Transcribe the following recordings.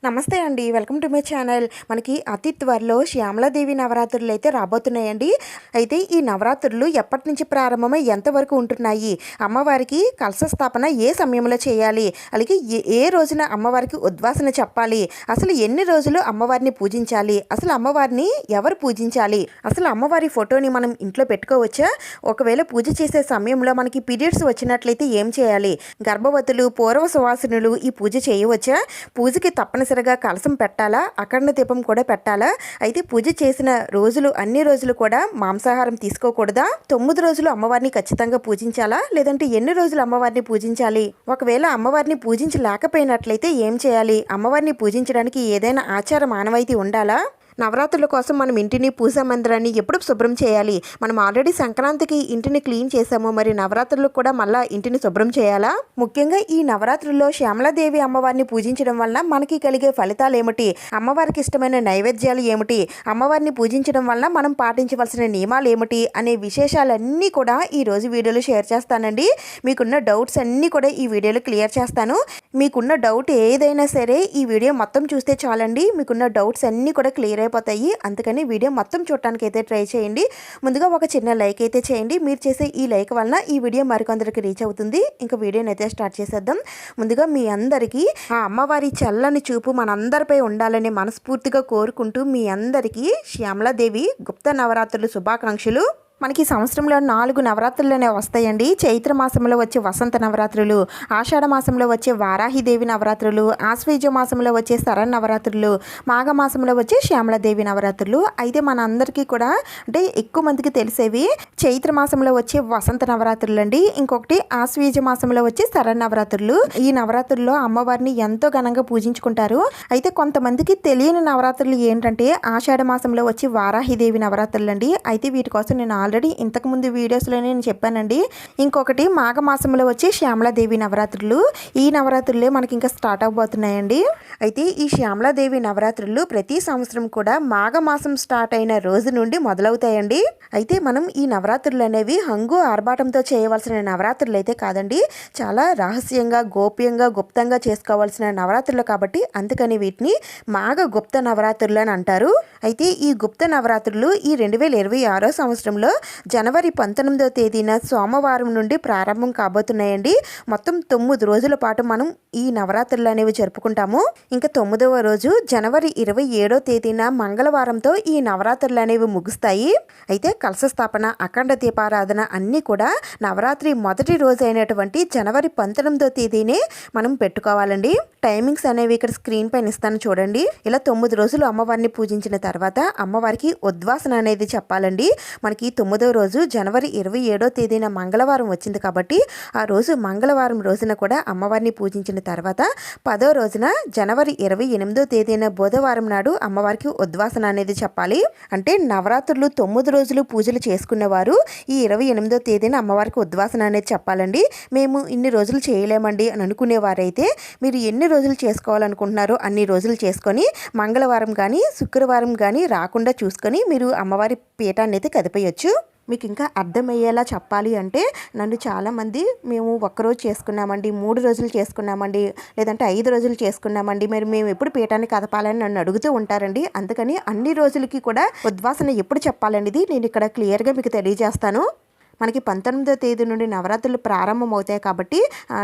నమస్తే అండి. Welcome to my channel. మనకి అతి త్వరలో శ్యామలాదేవి నవరాత్రులు అయితే రాబోతున్నాయండి. అయితే ఈ నవరాత్రులు ఎప్పటి నుంచి ప్రారంభమై ఎంతవరకు ఉంటున్నాయి, అమ్మవారికి కలశ స్థాపన ఏ సమయంలో చేయాలి, అలాగే ఏ రోజున అమ్మవారికి ఉద్వాసన చెప్పాలి, అసలు ఎన్ని రోజులు అమ్మవారిని పూజించాలి, అసలు అమ్మవారిని ఎవరు పూజించాలి, అసలు అమ్మవారి ఫోటోని మనం ఇంట్లో పెట్టుకోవచ్చా, ఒకవేళ పూజ చేసే సమయంలో మనకి పీరియడ్స్ వచ్చినట్లయితే ఏం చేయాలి, గర్భవతులు పూర్వ సువాసినులు ఈ పూజ చేయవచ్చా, పూజకి తప్పనిసరిగా కలశం పెట్టాలా, అఖండ దీపం కూడా పెట్టాలా, అయితే పూజ చేసిన రోజులు అన్ని రోజులు కూడా మాంసాహారం తీసుకోకూడదా, 9 రోజులు అమ్మవారిని ఖచ్చితంగా పూజించాలా, లేదంటే ఎన్ని రోజులు అమ్మవారిని పూజించాలి, ఒకవేళ అమ్మవారిని పూజించలేకపోయినట్లయితే ఏం చేయాలి, అమ్మవారిని పూజించడానికి ఏదైనా ఆచార మానవాయితీ ఉండాలా, నవరాత్రుల కోసం మనం ఇంటిని పూజా మందిరాన్ని ఎప్పుడు శుభ్రం చేయాలి, మనం ఆల్రెడీ సంక్రాంతికి ఇంటిని క్లీన్ చేసాము, మరి నవరాత్రులకు కూడా మళ్ళీ ఇంటిని శుభ్రం చేయాలా, ముఖ్యంగా ఈ నవరాత్రుల్లో శ్యామలాదేవి అమ్మవారిని పూజించడం వలన మనకి కలిగే ఫలితాలు ఏమిటి, అమ్మవారికి ఇష్టమైన నైవేద్యాలు ఏమిటి, అమ్మవారిని పూజించడం వలన మనం పాటించవలసిన నియమాలు ఏమిటి అనే విశేషాలన్నీ కూడా ఈరోజు వీడియోలో షేర్ చేస్తానండి. మీకున్న డౌట్స్ అన్నీ కూడా ఈ వీడియోలో క్లియర్ చేస్తాను. మీకున్న డౌట్ ఏదైనా సరే ఈ వీడియో మొత్తం చూస్తే చాలండి, మీకున్న డౌట్స్ అన్నీ కూడా క్లియర్ అయిపోతాయి. అందుకని వీడియో మొత్తం చూడటానికి అయితే ట్రై చేయండి. ముందుగా ఒక చిన్న లైక్ అయితే చేయండి. మీరు చేసే ఈ లైక్ వలన ఈ వీడియో మరికొందరికి రీచ్ అవుతుంది. ఇంకా వీడియోని అయితే స్టార్ట్ చేసేద్దాం. ముందుగా మీ అందరికీ ఆ అమ్మవారి చల్లని చూపు మనందరిపై ఉండాలని మనస్ఫూర్తిగా కోరుకుంటూ మీ అందరికీ శ్యామలాదేవి గుప్త నవరాత్రులు శుభాకాంక్షలు. మనకి సంవత్సరంలో 4 నవరాత్రులనే వస్తాయండి. చైత్ర మాసంలో వచ్చే వసంత నవరాత్రులు, ఆషాఢ మాసంలో వచ్చే వారాహిదేవి నవరాత్రులు, ఆశ్వేజ మాసంలో వచ్చే శరణ్ నవరాత్రులు, మాఘమాసంలో వచ్చే శ్యామలాదేవి నవరాత్రులు. అయితే మన అందరికీ కూడా అంటే ఎక్కువ మందికి తెలిసేవి చైత్ర మాసంలో వచ్చే వసంత నవరాత్రులు అండి, ఇంకొకటి ఆశ్వేజ మాసంలో వచ్చే శరణ్ నవరాత్రులు. ఈ నవరాత్రుల్లో అమ్మవారిని ఎంతో ఘనంగా పూజించుకుంటారు. అయితే కొంతమందికి తెలియని నవరాత్రులు ఏంటంటే ఆషాఢ మాసంలో వచ్చే వారాహిదేవి నవరాత్రులు అండి. అయితే వీటి కోసం నేను ఆల్రెడీ ఇంతకుముందు వీడియోస్లో నేను చెప్పానండి. ఇంకొకటి మాఘమాసంలో వచ్చే శ్యామలాదేవి నవరాత్రులు. ఈ నవరాత్రులే మనకి ఇంకా స్టార్ట్ అవబోతున్నాయండి. అయితే ఈ శ్యామలాదేవి నవరాత్రులు ప్రతి సంవత్సరం కూడా మాఘమాసం స్టార్ట్ అయిన రోజు నుండి మొదలవుతాయండి. అయితే మనం ఈ నవరాత్రులు అనేవి హంగు ఆర్భాటంతో చేయవలసిన నవరాత్రులు అయితే కాదండి, చాలా రహస్యంగా గోప్యంగా గుప్తంగా చేసుకోవాల్సిన నవరాత్రులు కాబట్టి అందుకని వీటిని మాఘ గుప్త నవరాత్రులు అని అంటారు. అయితే ఈ గుప్త నవరాత్రులు ఈ 2026 సంవత్సరంలో జనవరి 19వ తేదీన సోమవారం నుండి ప్రారంభం కాబోతున్నాయండి. మొత్తం 9 రోజుల పాటు మనం ఈ నవరాత్రులు అనేవి జరుపుకుంటాము. ఇంకా 9వ రోజు జనవరి 27వ తేదీన మంగళవారంతో ఈ నవరాత్రులు అనేవి ముగుస్తాయి. అయితే కలశ స్థాపన, అఖండ దీపారాధన అన్నీ కూడా నవరాత్రి మొదటి రోజు అయినటువంటి జనవరి 19వ తేదీనే మనం పెట్టుకోవాలండి. టైమింగ్స్ అనేవి ఇక్కడ స్క్రీన్ పైన ఇస్తాను చూడండి. ఇలా 9 రోజులు అమ్మవారిని పూజించిన తర్వాత అమ్మవారికి ఉద్వాసన అనేది చెప్పాలండి. మనకి 9వ రోజు జనవరి 27వ తేదీన మంగళవారం వచ్చింది కాబట్టి ఆ రోజు మంగళవారం రోజున కూడా అమ్మవారిని పూజించిన తర్వాత 10వ రోజున జనవరి 28వ తేదీన బుధవారం నాడు అమ్మవారికి ఉద్వాసన అనేది చెప్పాలి. అంటే నవరాత్రులు 9 రోజులు పూజలు చేసుకునేవారు ఈ 28వ తేదీన అమ్మవారికి ఉద్వాసన అనేది చెప్పాలండి. మేము ఇన్ని రోజులు చేయలేమండి అని అనుకునేవారైతే మీరు ఎన్ని రోజులు చేసుకోవాలనుకుంటున్నారో అన్ని రోజులు చేసుకొని మంగళవారం కానీ శుక్రవారం కానీ రాకుండా చూసుకొని మీరు అమ్మవారి పీఠాన్ని అయితే కదిపేయచ్చు. మీకు ఇంకా అర్థమయ్యేలా చెప్పాలి అంటే నన్ను చాలామంది మేము ఒక్కరోజు చేసుకున్నామండి, 3 రోజులు చేసుకున్నామండి, లేదంటే 5 రోజులు చేసుకున్నామండి, మరి మేము ఎప్పుడు పీఠాన్ని కదపాలని నన్ను అడుగుతూ ఉంటారండి. అందుకని అన్ని రోజులకి కూడా ఉద్వాసన ఎప్పుడు చెప్పాలనేది నేను ఇక్కడ క్లియర్గా మీకు తెలియజేస్తాను. మనకి 19వ తేదీ నుండి నవరాత్రులు ప్రారంభమవుతాయి కాబట్టి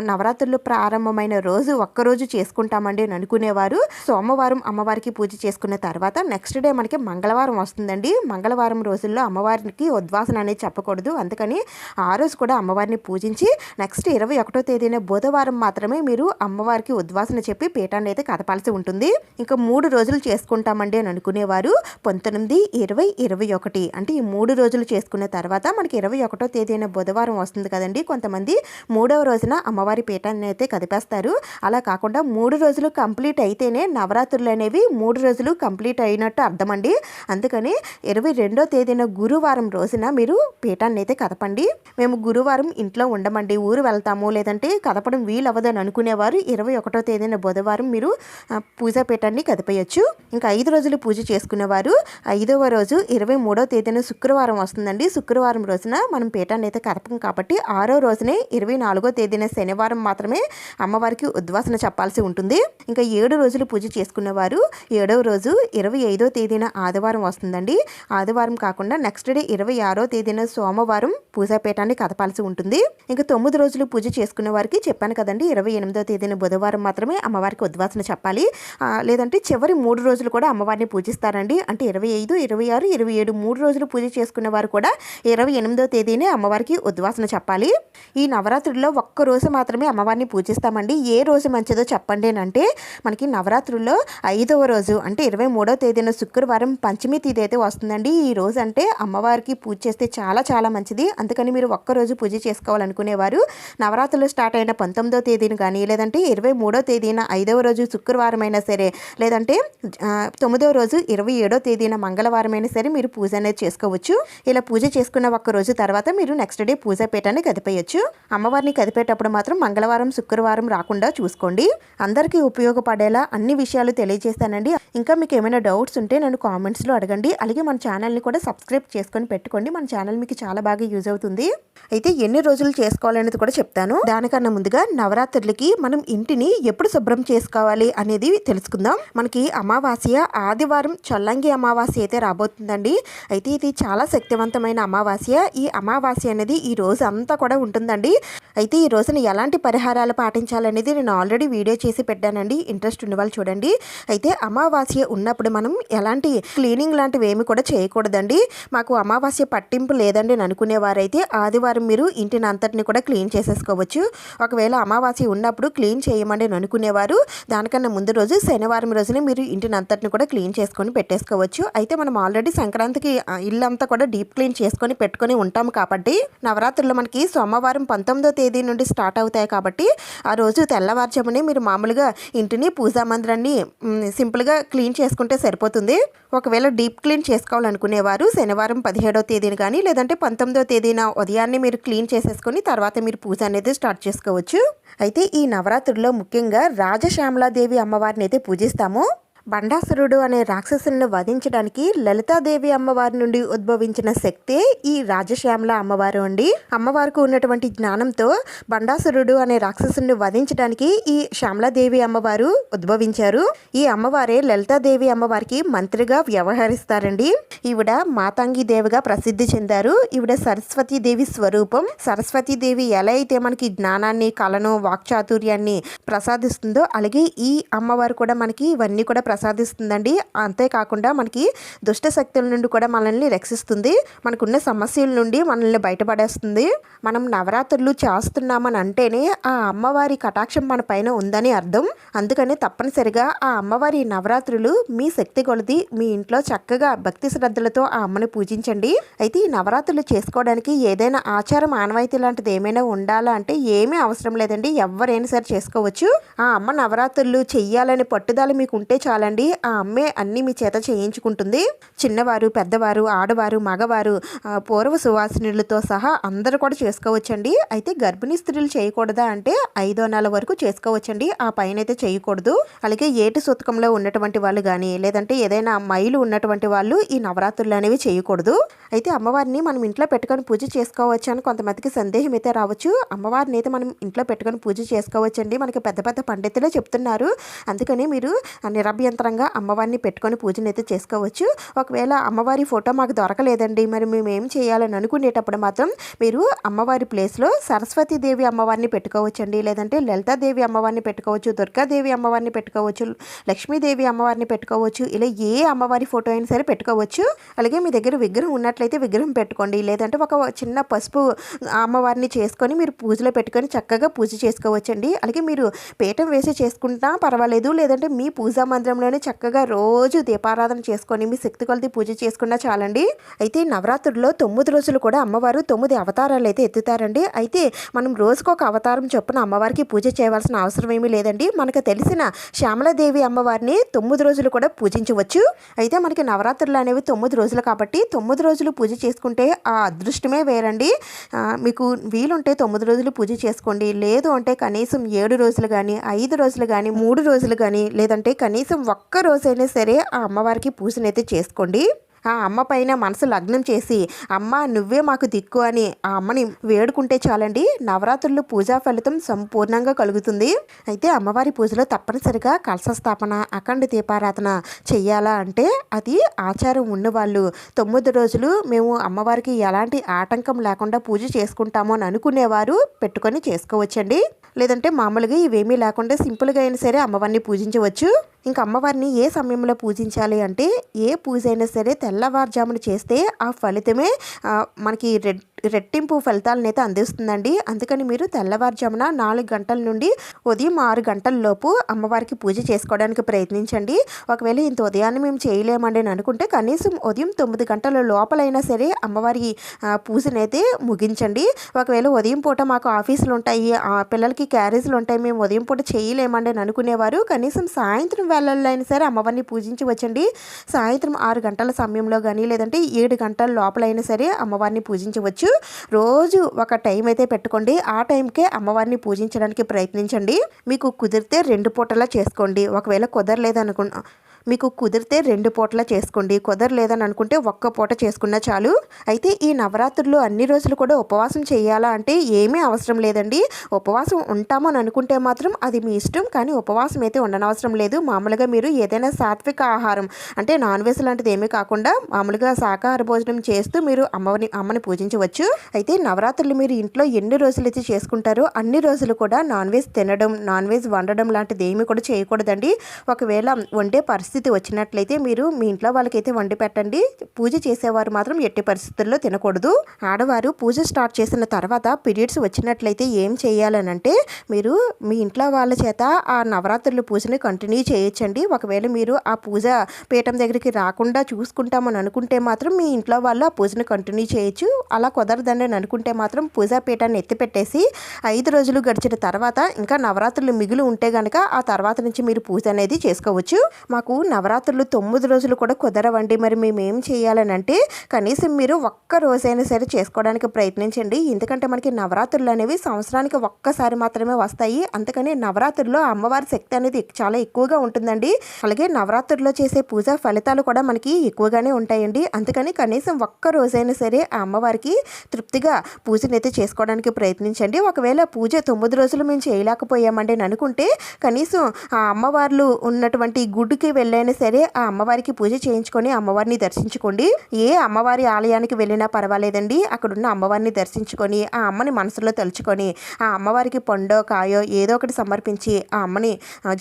నవరాత్రులు ప్రారంభమైన రోజు ఒక్కరోజు చేసుకుంటామండి అని అనుకునేవారు సోమవారం అమ్మవారికి పూజ చేసుకున్న తర్వాత నెక్స్ట్ డే మనకి మంగళవారం వస్తుందండి. మంగళవారం రోజుల్లో అమ్మవారికి ఉద్వాసన అనేది చెప్పకూడదు. అందుకని ఆ రోజు కూడా అమ్మవారిని పూజించి నెక్స్ట్ 21వ తేదీన బుధవారం మాత్రమే మీరు అమ్మవారికి ఉద్వాసన చెప్పి పీఠాన్ని అయితే కదపాల్సి ఉంటుంది. ఇంకా 3 రోజులు చేసుకుంటామండి అని అనుకునేవారు 19, 20, 21 అంటే ఈ 3 రోజులు చేసుకున్న తర్వాత మనకి 21వ తేదీన బుధవారం వస్తుంది కదండి. కొంతమంది 3వ రోజున అమ్మవారి పీఠాన్ని అయితే కదిపేస్తారు. అలా కాకుండా 3 రోజులు కంప్లీట్ అయితేనే నవరాత్రులు అనేవి 3 రోజులు కంప్లీట్ అయినట్టు అర్థమండి. అందుకని 22వ తేదీన గురువారం రోజున మీరు పీఠాన్ని అయితే కదపండి. మేము గురువారం ఇంట్లో ఉండమండి, ఊరు వెళ్తాము, లేదంటే కదపడం వీలవ్వదని అనుకునేవారు 21వ తేదీన బుధవారం మీరు పూజా పీఠాన్ని కదిపేయచ్చు. ఇంకా 5 రోజులు పూజ చేసుకునేవారు 5వ రోజు 23వ తేదీన శుక్రవారం వస్తుందండి. శుక్రవారం రోజున మనం పీఠాన్ని అయితే కదపం కాబట్టి 6వ రోజునే 24వ తేదీన శనివారం మాత్రమే అమ్మవారికి ఉద్వాసన చెప్పాల్సి ఉంటుంది. ఇంకా 7 రోజులు పూజ చేసుకునేవారు 7వ రోజు 25వ తేదీన ఆదివారం వస్తుందండి. ఆదివారం కాకుండా నెక్స్ట్ డే 26వ తేదీన సోమవారం పూజాపీఠాన్ని కదపాల్సి ఉంటుంది. ఇంకా 9 రోజులు పూజ చేసుకునే వారికి చెప్పాను కదండి, 28వ తేదీన బుధవారం మాత్రమే అమ్మవారికి ఉద్వాసన చెప్పాలి. లేదంటే చివరి 3 రోజులు కూడా అమ్మవారిని పూజిస్తారండి. అంటే 25, 26, 27 3 రోజులు పూజ చేసుకునే వారు కూడా 28వ తేదీనే అమ్మవారికి ఉద్వాసన చెప్పాలి. ఈ నవరాత్రుల్లో ఒక్క రోజు మాత్రమే అమ్మవారిని పూజిస్తామండి. ఏ రోజు మంచిదో చెప్పండి అంటే మనకి నవరాత్రుల్లో 5వ రోజు అంటే 23వ తేదీన శుక్రవారం పంచమి తిథి అయితే వస్తుందండి. ఈ రోజు అంటే అమ్మవారికి పూజ చేస్తే చాలా చాలా మంచిది. అందుకని మీరు ఒక్కరోజు పూజ చేసుకోవాలనుకునేవారు నవరాత్రులు స్టార్ట్ అయిన 19వ తేదీన కానీ, లేదంటే 23వ తేదీన 5వ రోజు శుక్రవారం అయినా సరే, లేదంటే 9వ రోజు 27వ తేదీన మంగళవారం అయినా సరే మీరు పూజ అనేది చేసుకోవచ్చు. ఇలా పూజ చేసుకున్న ఒక్క రోజు తర్వాత మీరు నెక్స్ట్ డే పూజా పీఠాన్ని కదిపేయచ్చు. అమ్మవారిని కదిపేటప్పుడు మాత్రం మంగళవారం శుక్రవారం రాకుండా చూసుకోండి. అందరికీ ఉపయోగపడేలా అన్ని విషయాలు తెలియజేస్తానండి. ఇంకా మీకు ఏమైనా డౌట్స్ ఉంటే నన్ను కామెంట్స్లో అడగండి. అలాగే మన ఛానల్ని కూడా సబ్స్క్రైబ్ చేసుకొని పెట్టుకోండి. మన ఛానల్ మీకు చాలా బాగా యూజ్ అవుతుంది. అయితే ఎన్ని రోజులు చేసుకోవాలనేది కూడా చెప్తాను. దానికన్నా ముందుగా నవరాత్రులకి మనం ఇంటిని ఎప్పుడు శుభ్రం చేసుకోవాలి అనేది తెలుసుకుందాం. మనకి అమావాస్య ఆదివారం చల్లంగి అమావాస్య అయితే రాబోతుందండి. అయితే ఇది చాలా శక్తివంతమైన అమావాస్య. ఈ అమావాస్య అనేది ఈ రోజు అంతా కూడా ఉంటుందండి. అయితే ఈ రోజున ఎలాంటి పరిహారాలు పాటించాలనేది నేను ఆల్రెడీ వీడియో చేసి పెట్టానండి. ఇంట్రెస్ట్ ఉన్న వాళ్ళు చూడండి. అయితే అమావాస్య ఉన్నప్పుడు మనం ఎలాంటి క్లీనింగ్ లాంటివి ఏమి కూడా చేయకూడదండి. మాకు అమావాస్య పట్టింపు లేదండి అని అనుకునేవారైతే ఆదివారం మీరు ఇంటిని అంతటిని కూడా క్లీన్ చేసేసుకోవచ్చు. ఒకవేళ అమావాస్య ఉన్నప్పుడు క్లీన్ చేయమని అనుకునేవారు దానికన్నా ముందు రోజు శనివారం రోజునే మీరు ఇంటిని అంతటిని కూడా క్లీన్ చేసుకొని పెట్టేసుకోవచ్చు. అయితే మనం ఆల్రెడీ సంక్రాంతికి ఇల్లంతా కూడా డీప్ క్లీన్ చేసుకొని పెట్టుకొని ఉంటాం కాబట్టి నవరాత్రులు మనకి సోమవారం 19వ తేదీ నుండి స్టార్ట్ అవుతాయి కాబట్టి ఆ రోజు తెల్లవారుజామునే మీరు మామూలుగా ఇంటిని పూజా మందిరాన్ని సింపుల్గా క్లీన్ చేసుకుంటే సరిపోతుంది. ఒకవేళ డీప్ క్లీన్ చేసుకోవాలనుకునేవారు శనివారం 17వ తేదీని కానీ, లేదంటే 19వ తేదీన ఉదయాన్నే మీరు క్లీన్ చేసేసుకొని తర్వాత మీరు పూజ అనేది స్టార్ట్ చేసుకోవచ్చు. అయితే ఈ నవరాత్రుల్లో ముఖ్యంగా రాజశ్యామలాదేవి అమ్మవారిని అయితే పూజిస్తాము. బండాసురుడు అనే రాక్షసుని వధించడానికి లలితాదేవి అమ్మవారి నుండి ఉద్భవించిన శక్తే ఈ రాజశ్యామల అమ్మవారు అండి. అమ్మవారికి ఉన్నటువంటి జ్ఞానంతో బండాసురుడు అనే రాక్షసుని వధించడానికి ఈ శ్యామలాదేవి అమ్మవారు ఉద్భవించారు. ఈ అమ్మవారే లలితాదేవి అమ్మవారికి మంత్రిగా వ్యవహరిస్తారండి. ఈవిడ మాతంగి దేవిగా ప్రసిద్ధి చెందారు. ఈవిడ సరస్వతీదేవి స్వరూపం. సరస్వతీదేవి ఎలా అయితే మనకి జ్ఞానాన్ని, కళను, వాక్చాతుర్యాన్ని ప్రసాదిస్తుందో అలాగే ఈ అమ్మవారు కూడా మనకి ఇవన్నీ కూడా ప్రసాదిస్తుందండి. అంతేకాకుండా మనకి దుష్ట శక్తుల నుండి కూడా మనల్ని రక్షిస్తుంది. మనకున్న సమస్యల నుండి మనల్ని బయటపడేస్తుంది. మనం నవరాత్రులు చేస్తున్నామని అంటేనే ఆ అమ్మవారి కటాక్షం మన పైన ఉందని అర్థం. అందుకని తప్పనిసరిగా ఆ అమ్మవారి నవరాత్రులు మీ శక్తి కొలది మీ ఇంట్లో చక్కగా భక్తి శ్రద్ధలతో ఆ అమ్మని పూజించండి. అయితే ఈ నవరాత్రులు చేసుకోవడానికి ఏదైనా ఆచారం ఆనవాయితీ లాంటిది ఏమైనా ఉండాలా అంటే ఏమీ అవసరం లేదండి. ఎవరైనా సరే చేసుకోవచ్చు. ఆ అమ్మ నవరాత్రులు చెయ్యాలని పట్టుదల మీకు ఉంటే చాలండి. ఆ అమ్మే అన్ని మీ చేత చేయించుకుంటుంది. చిన్నవారు, పెద్దవారు, ఆడవారు, మగవారు, పూర్వ సువాసినులతో సహా అందరూ కూడా చేసుకోవచ్చండి. అయితే గర్భిణీ స్త్రీలు చేయకూడదా అంటే 5వ నెల వరకు చేసుకోవచ్చండి. ఆ పైన అయితే చేయకూడదు. అలాగే ఏటి సూతకంలో ఉన్నటువంటి వాళ్ళు కానీ, లేదంటే ఏదైనా మైలు ఉన్నటువంటి వాళ్ళు ఈ నవరాత్రులు అనేవి చేయకూడదు. అయితే అమ్మవారిని మనం ఇంట్లో పెట్టుకొని పూజ చేసుకోవచ్చు అని కొంతమందికి సందేహం అయితే రావచ్చు. అమ్మవారిని అయితే మనం ఇంట్లో పెట్టుకొని పూజ చేసుకోవచ్చండి. మనకి పెద్ద పెద్ద పండితులే చెప్తున్నారు. అందుకని మీరు నిరభ్యంతరంగా అమ్మవారిని పెట్టుకొని పూజనైతే చేసుకోవచ్చు. ఒకవేళ అమ్మవారి ఫోటో మాకు దొరకలేదండి, మరి మేము ఏం చేయాలని అనుకునేటప్పుడు మాత్రం మీరు అమ్మవారి ప్లేస్లో సరస్వతీదేవి అమ్మవారిని పెట్టుకోవచ్చండి. లేదంటే లలితాదేవి అమ్మవారిని పెట్టుకోవచ్చు, దుర్గాదేవి అమ్మవారిని పెట్టుకోవచ్చు, లక్ష్మీదేవి అమ్మవారిని పెట్టుకోవచ్చు. ఇలా ఏ అమ్మవారి ఫోటో అయినా సరే పెట్టుకోవచ్చు. అలాగే మీ దగ్గర విగ్రహం ఉన్నట్లయితే విగ్రహం పెట్టుకోండి. లేదంటే ఒక చిన్న పసుపు అమ్మవారిని చేసుకొని మీరు పూజలో పెట్టుకొని చక్కగా పూజ చేసుకోవచ్చండి. అలాగే మీరు పీఠం వేసి చేసుకుంటా పర్వాలేదు. లేదంటే మీ పూజా మందిరంలోనే చక్కగా రోజు దీపారాధన చేసుకొని మీ శక్తి కొలది పూజ చేసుకున్నా చాలండి. అయితే నవరాత్రుల్లో 9 రోజులు కూడా అమ్మవారు 9 అవతారాలు అయితే ఎత్తుతారండి. అయితే మనం రోజుకొక అవతారం చొప్పున అమ్మవారికి పూజ చేయవలసిన అవసరం ఏమీ లేదండి. మనకు తెలిసిన శ్యామలాదేవి అమ్మవారిని 9 రోజులు కూడా పూజించవచ్చు. అయితే మనకి నవరాత్రులు అనేవి 9 రోజులు కాబట్టి 9 రోజులు పూజ చేసుకుంటే ఆ అదృష్టమే వేరండి. మీకు వీలుంటే 9 రోజులు పూజ చేసుకోండి. లేదు అంటే కనీసం 7 రోజులు కానీ, 5 రోజులు కానీ, 3 రోజులు కానీ, లేదంటే కనీసం ఒక్క రోజైనా సరే ఆ అమ్మవారికి పూజనైతే చేసుకోండి. ఆ అమ్మ పైన మనసు లగ్నం చేసి అమ్మ నువ్వే మాకు దిక్కు అని ఆ అమ్మని వేడుకుంటే చాలండి, నవరాత్రులు పూజా ఫలితం సంపూర్ణంగా కలుగుతుంది. అయితే అమ్మవారి పూజలో తప్పనిసరిగా కలశ స్థాపన, అఖండ దీపారాధన చెయ్యాలా అంటే అది ఆచారం ఉన్నవాళ్ళు 9 రోజులు మేము అమ్మవారికి ఎలాంటి ఆటంకం లేకుండా పూజ చేసుకుంటాము అని అనుకునేవారు పెట్టుకొని చేసుకోవచ్చండి. లేదంటే మామూలుగా ఇవేమీ లేకుండా సింపుల్గా అయినా సరే అమ్మవారిని పూజించవచ్చు. ఇంకా అమ్మవారిని ఏ సమయంలో పూజించాలి అంటే ఏ పూజ అయినా సరే తెల్లవారుజామున చేస్తే ఆ ఫలితమే మనకి రెట్టింపు ఫలితాలను అయితే అందిస్తుందండి. అందుకని మీరు తెల్లవారుజామున 4 గంటల నుండి ఉదయం 6 గంటల లోపు అమ్మవారికి పూజ చేసుకోవడానికి ప్రయత్నించండి. ఒకవేళ ఇంత ఉదయాన్నే మేము చేయలేమండి అని అనుకుంటే కనీసం ఉదయం 9 గంటల లోపలైనా సరే అమ్మవారి పూజనైతే ముగించండి. ఒకవేళ ఉదయం పూట మాకు ఆఫీసులు ఉంటాయి, పిల్లలకి క్యారేజీలు ఉంటాయి, మేము ఉదయం పూట చేయలేమండి అని అనుకునేవారు కనీసం సాయంత్రం వేళల్లో అయినా సరే అమ్మవారిని పూజించవచ్చండి. సాయంత్రం 6 గంటల సమయంలో కానీ లేదంటే 7 గంటల లోపలైనా సరే అమ్మవారిని పూజించవచ్చు. రోజు ఒక టైం అయితే పెట్టుకోండి, ఆ టైంకే అమ్మవారిని పూజించడానికి ప్రయత్నించండి. మీకు కుదిరితే 2 పూటలా చేసుకోండి. ఒకవేళ మీకు కుదిరితే 2 పూటలా చేసుకోండి, కుదరలేదని అనుకుంటే 1 పూట చేసుకున్నా చాలు. అయితే ఈ నవరాత్రులు అన్ని రోజులు కూడా ఉపవాసం చేయాలా అంటే ఏమీ అవసరం లేదండి. ఉపవాసం ఉంటామని అనుకుంటే మాత్రం అది మీ ఇష్టం, కానీ ఉపవాసం అయితే ఉండనవసరం లేదు. మామూలుగా మీరు ఏదైనా సాత్విక ఆహారం అంటే నాన్ వెజ్ లాంటిది ఏమీ కాకుండా మామూలుగా శాకాహార భోజనం చేస్తూ మీరు అమ్మని పూజించవచ్చు. అయితే నవరాత్రులు మీరు ఇంట్లో ఎన్ని రోజులైతే చేసుకుంటారో అన్ని రోజులు కూడా నాన్ వెజ్ తినడం, నాన్ వెజ్ వండడం లాంటిది ఏమీ కూడా చేయకూడదండి. ఒకవేళ వండే పరిస్థితి వచ్చినట్లయితే మీరు మీ ఇంట్లో వాళ్ళకైతే వండి పెట్టండి. పూజ చేసేవారు మాత్రం ఎట్టి పరిస్థితుల్లో తినకూడదు. ఆడవారు పూజ స్టార్ట్ చేసిన తర్వాత పీరియడ్స్ వచ్చినట్లయితే ఏం చేయాలనంటే మీరు మీ ఇంట్లో వాళ్ళ చేత ఆ నవరాత్రుల పూజని కంటిన్యూ చేయొచ్చండి. ఒకవేళ మీరు ఆ పూజ పీఠం దగ్గరికి రాకుండా చూసుకుంటామని అనుకుంటే మాత్రం మీ ఇంట్లో వాళ్ళు ఆ పూజను కంటిన్యూ చేయొచ్చు. అలా కుదరదండి అని అనుకుంటే మాత్రం పూజా పీఠాన్ని ఎత్తిపెట్టేసి 5 రోజులు గడిచిన తర్వాత ఇంకా నవరాత్రులు మిగులు ఉంటే కనుక ఆ తర్వాత నుంచి మీరు పూజ అనేది చేసుకోవచ్చు. మాకు నవరాత్రులు 9 రోజులు కూడా కుదరవండి, మరి మేము ఏం చేయాలని అంటే కనీసం మీరు ఒక్క రోజైనా సరే చేసుకోవడానికి ప్రయత్నించండి. ఎందుకంటే మనకి నవరాత్రులు అనేవి సంవత్సరానికి ఒక్కసారి మాత్రమే వస్తాయి. అందుకని నవరాత్రుల్లో అమ్మవారి శక్తి అనేది చాలా ఎక్కువగా ఉంటుందండి. అలాగే నవరాత్రుల్లో చేసే పూజా ఫలితాలు కూడా మనకి ఎక్కువగానే ఉంటాయండి. అందుకని కనీసం ఒక్క రోజైనా సరే ఆ అమ్మవారికి తృప్తిగా పూజనైతే చేసుకోవడానికి ప్రయత్నించండి. ఒకవేళ పూజ 9 రోజులు మేము చేయలేకపోయామండి అని అనుకుంటే కనీసం ఆ అమ్మవార్లు ఉన్నటువంటి గుడికి వెళ్ళైనా సరే ఆ అమ్మవారికి పూజ చేయించుకొని అమ్మవారిని దర్శించుకోండి. ఏ అమ్మవారి ఆలయానికి వెళ్ళినా పర్వాలేదండి, అక్కడున్న అమ్మవారిని దర్శించుకొని ఆ అమ్మని మనసులో తలుచుకొని ఆ అమ్మవారికి పండో కాయో ఏదో ఒకటి సమర్పించి ఆ అమ్మని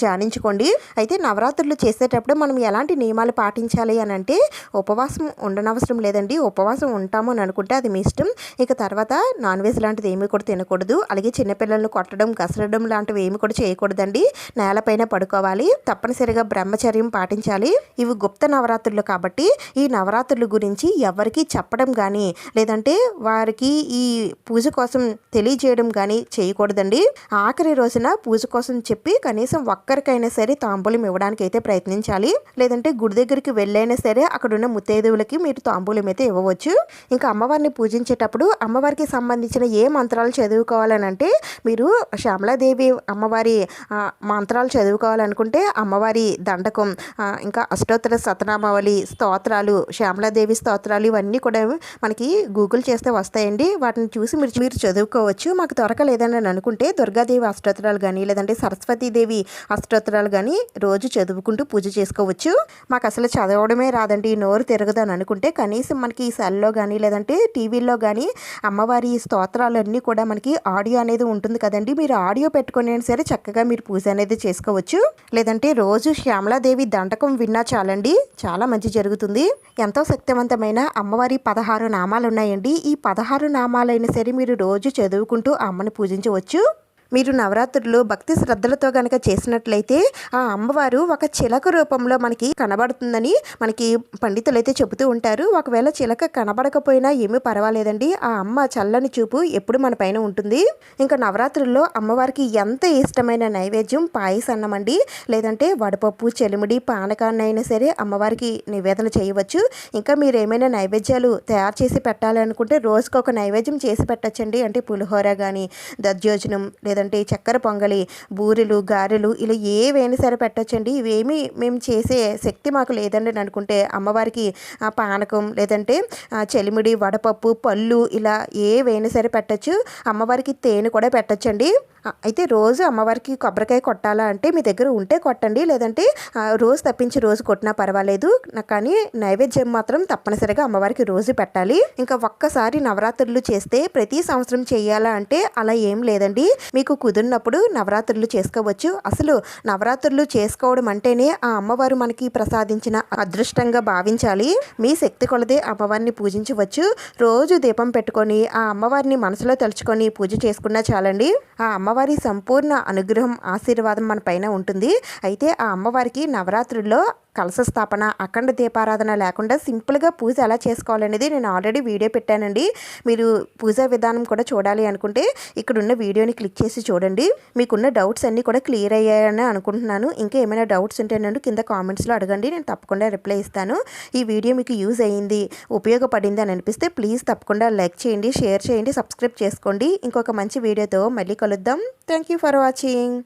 ధ్యానించుకోండి. అయితే నవరాత్రులు చేసేటప్పుడు మనం ఎలాంటి నియమాలు పాటించాలి అని అంటే ఉపవాసం ఉండనవసరం లేదండి. ఉపవాసం ఉంటాము అని అనుకుంటే అది మీ ఇష్టం. ఇక తర్వాత నాన్ వెజ్ లాంటిది ఏమీ కూడా తినకూడదు. అలాగే చిన్నపిల్లలను కొట్టడం, గసరడం లాంటివి ఏమి కూడా చేయకూడదండి. నేలపైన పడుకోవాలి. తప్పనిసరిగా బ్రహ్మచర్యం పాటించాలి. ఇవి గుప్త నవరాత్రులు కాబట్టి ఈ నవరాత్రుల గురించి ఎవరికి చెప్పడం కానీ లేదంటే వారికి ఈ పూజ కోసం తెలియజేయడం కానీ చేయకూడదండి. ఆఖరి రోజున పూజ కోసం చెప్పి కనీసం ఒక్కరికైనా సరే తాంబూలం ఇవ్వడానికి అయితే ప్రయత్నించాలి. లేదంటే గుడి దగ్గరికి వెళ్ళైనా సరే అక్కడున్న ముత్తైదువులకి మీరు తాంబూలం అయితే ఇవ్వవచ్చు. ఇంకా అమ్మవారిని పూజించేటప్పుడు అమ్మవారికి సంబంధించిన ఏ మంత్రాలు చదువుకోవాలని అంటే మీరు శ్యామలాదేవి అమ్మవారి మంత్రాలు చదువుకోవాలనుకుంటే అమ్మవారి దండకం, ఇంకా అష్టోత్తర శతనామావళి స్తోత్రాలు, శ్యామలాదేవి స్తోత్రాలు ఇవన్నీ కూడా మనకి గూగుల్ చేస్తే వస్తాయండి. వాటిని చూసి మీరు చదువుకోవచ్చు. మాకు దొరకలేదని అనుకుంటే దుర్గాదేవి అష్టోత్తరాలు కానీ లేదంటే సరస్వతీదేవి అష్టోత్తరాలు కానీ రోజు చదువుకుంటూ పూజ చేసుకోవచ్చు. మాకు అసలు చదవడమే రాదండి, నోరు తిరగదు అని అనుకుంటే కనీసం మనకి ఈ సెల్లో కానీ లేదంటే టీవీల్లో కానీ అమ్మవారి స్తోత్రాలన్నీ కూడా మనకి ఆడియో అనేది ఉంటుంది కదండి, మీరు ఆడియో పెట్టుకుని సరే చక్కగా మీరు పూజ అనేది చేసుకోవచ్చు. లేదంటే రోజు శ్యామలాదేవి దండకం విన్నా చాలండి, చాలా మంచి జరుగుతుంది. ఎంతో శక్తివంతమైన అమ్మవారి 16 నామాలు ఉన్నాయండి. ఈ 16 నామాలైనా సరే మీరు రోజు చదువుకుంటూ అమ్మని పూజించవచ్చు. మీరు నవరాత్రులు భక్తి శ్రద్ధలతో కనుక చేసినట్లయితే ఆ అమ్మవారు ఒక చిలక రూపంలో మనకి కనబడుతుందని మనకి పండితులు అయితే చెబుతూ ఉంటారు. ఒకవేళ చిలక కనబడకపోయినా ఏమీ పర్వాలేదండి, ఆ అమ్మ చల్లని చూపు ఎప్పుడు మన పైన ఉంటుంది. ఇంకా నవరాత్రుల్లో అమ్మవారికి ఎంత ఇష్టమైన నైవేద్యం పాయసన్నం అండి, లేదంటే వడపప్పు, చెలిమిడి, పానకాన్ని అయినా సరే అమ్మవారికి నివేదన చేయవచ్చు. ఇంకా మీరు ఏమైనా నైవేద్యాలు తయారు చేసి పెట్టాలి అనుకుంటే రోజుకొక నైవేద్యం చేసి పెట్టచ్చండి. అంటే పులిహోర కానీ దధ్యోజనం లేదా లేదంటే చక్కెర పొంగలి, బూరెలు, గారెలు ఇలా ఏవైనా సరే పెట్టొచ్చండి. ఇవేమి మేము చేసే శక్తి మాకు లేదండి అని అనుకుంటే అమ్మవారికి పానకం లేదంటే చెలిమిడి, వడపప్పు, పళ్ళు ఇలా ఏవైనా సరే పెట్టచ్చు. అమ్మవారికి తేనె కూడా పెట్టచ్చండి. అయితే రోజు అమ్మవారికి కొబ్బరికాయ కొట్టాలా అంటే మీ దగ్గర ఉంటే కొట్టండి, లేదంటే రోజు తప్పించి రోజు కొట్టినా పర్వాలేదు. కానీ నైవేద్యం మాత్రం తప్పనిసరిగా అమ్మవారికి రోజు పెట్టాలి. ఇంకా ఒక్కసారి నవరాత్రులు చేస్తే ప్రతి సంవత్సరం చేయాలా అంటే అలా ఏం లేదండి. మీకు కుదిరినప్పుడు నవరాత్రులు చేసుకోవచ్చు. అసలు నవరాత్రులు చేసుకోవడం అంటేనే ఆ అమ్మవారు మనకి ప్రసాదించిన అదృష్టంగా భావించాలి. మీ శక్తి కొలదే అమ్మవారిని పూజించవచ్చు. రోజు దీపం పెట్టుకొని ఆ అమ్మవారిని మనసులో తలుచుకొని పూజ చేసుకున్నా చాలండి. ఆ అమ్మవారి సంపూర్ణ అనుగ్రహం, ఆశీర్వాదం మన పైన ఉంటుంది. అయితే ఆ అమ్మవారికి నవరాత్రుల్లో కలశ స్థాపన, అఖండ దీపారాధన లేకుండా సింపుల్గా పూజ ఎలా చేసుకోవాలనేది నేను ఆల్రెడీ వీడియో పెట్టానండి. మీరు పూజా విధానం కూడా చూడాలి అనుకుంటే ఇక్కడున్న వీడియోని క్లిక్ చేసి చూడండి. మీకున్న డౌట్స్ అన్నీ కూడా క్లియర్ అయ్యాయని అనుకుంటున్నాను. ఇంకా ఏమైనా డౌట్స్ ఉంటే నన్ను కింద కామెంట్స్లో అడగండి, నేను తప్పకుండా రిప్లై ఇస్తాను. ఈ వీడియో మీకు యూజ్ అయ్యింది, ఉపయోగపడింది అని అనిపిస్తే ప్లీజ్ తప్పకుండా లైక్ చేయండి, షేర్ చేయండి, సబ్స్క్రైబ్ చేసుకోండి. ఇంకొక మంచి వీడియోతో మళ్ళీ కలుద్దాం. Thank you for watching.